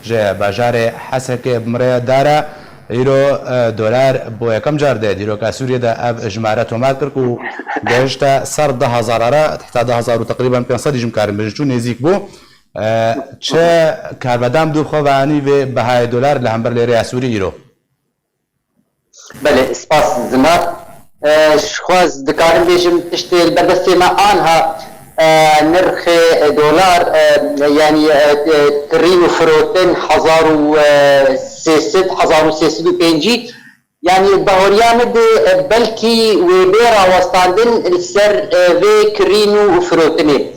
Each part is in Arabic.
جه باجار حسك بمريا دارا ایرو دلار بو یکم جار ده دیرو که سوریه ده اب اجماعات تومات کرد گشت سر 10,000 را تحت 10,000 تقریبا 500 جم کارم بجن چون نزیک بو چه کاربردم دو خوانی و بهای دلار لهمبر لیره سوری ایرو بله سپاس زمار خواز دکارم بیشم تشتیل بردستی ما آنها نرخ دلار يعني ترين وفروتين 1350 يعني بهوريامد بلكي وبيرا وستاندن السر في كرينو وفروتين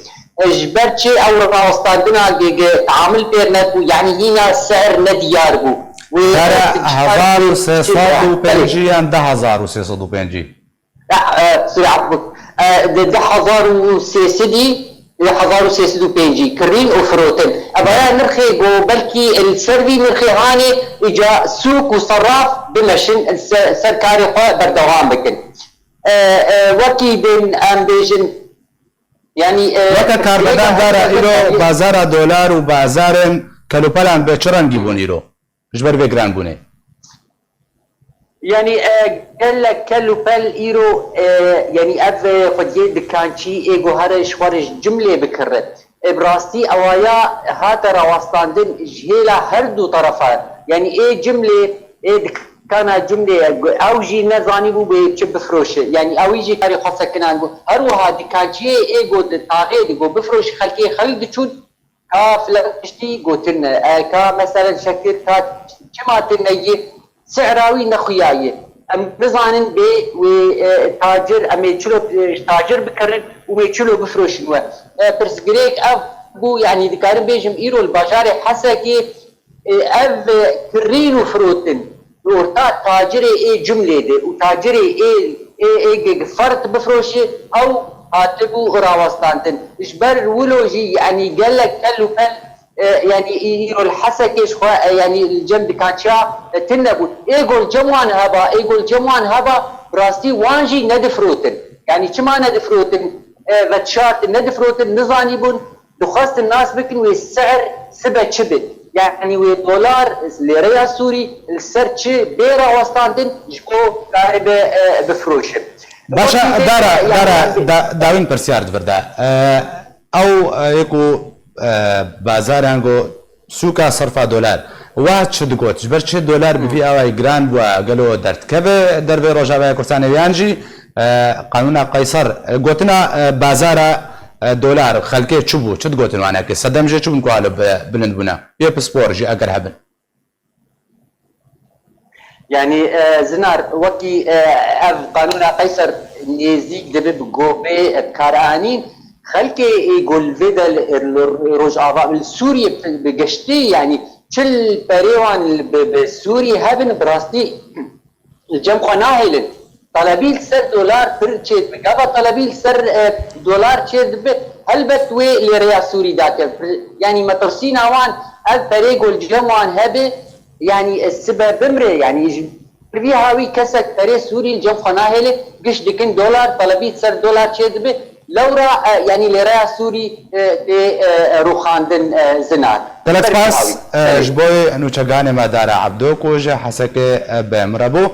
جبرتشي او وستاندنا عامل بيرنبو يعني هنا سعر نديار بو ترى 1350 عند 1350 لا سرعة 1350 كرين وفروتن ابغى نرخي بلكي السرفي نرخي هاني اجا سوق وصراف بمشن السركاري بردوام بكن وكي بين امبيجن يعني وكا كاربدان دارا ايرو بازار دولار وبازار كالوبالان بچران جيبون ايرو جبر بيجران بوني يعني قال لك كلو بال ايرو يعني اف خدي دكانشي ايجو هرش خرج جمله بكرت براستي اوايا هاتا راوستاندن جهيلا هردو طرفات يعني اي جمله اي كان جمله او جي نزاني بو بيجب بفروش يعني او يجي كاري خاصه كنان هروها دكانشي ايجو طاغي ديجو بفروش خلكي خلد تشون كاف لاشتي قوتنا كا مثلا شكل كات كما تنجي سعراوي نخياية ام بزانن بي وتاجر ام يشلو تاجر بكرن ويشلو بفروشنوا برس جريك اف بو يعني ذكرن بيجم ايرو الباشاري حسكي اف كرين وفروتن ورتا تاجري اي جمله دي وتاجري اي فرط بفروشي او هاتبو راوستانتن اجبر ولوجي يعني قال لك قالوا يعني يرو الحسكش يعني الجنب كاتشا تنبو ايقول جموان هبا ايقول جموان هبا براستي وانجي ندفروتن يعني كما ندفروتن فتشات ندفروتن نظانيبون دخست الناس بكن والسعر سبا شبت يعني والدولار ليريا سوري السرتش بيرا وستاندن جكو قارب بفروشن باشا دارا داوين برسيار دبردا او يكو بازارانگو سوكا صرفا دولار واتش دقوت جبر چه دولار بفي اوای گران بوا قالو درت كبه درب روجاوي كرسانه يانجي قانون قيصر قوتنا بازار دولار خلكي تشبو چد قوتن وانا كي صدم جي چبن قالو بلند بنا يا بسبور جي اگر هبن يعني زنار وكي اف قانون قيصر يزيك دبب قوبي بكارانين خلكي يقول فيدا الرجعة السوري بقشتي يعني كل بريوان بسوري هبن براستي الجمع ناهلن طلبيل سر دولار برشيت بقابا طلبيل سر دولار شيد هل بتوي لريا سوري داك يعني مترسين اوان الفريق والجمعان هبه يعني السبب بمري يعني في هاوي كسك فريق سوري الجمع ناهله قش دكن دولار طلبيل سر دولار شيد لورا يعني لرا سوري روخاندن زنات ثلاث باس جبوي انو چگانه ما دارا عبدو کوجه حسك بمربو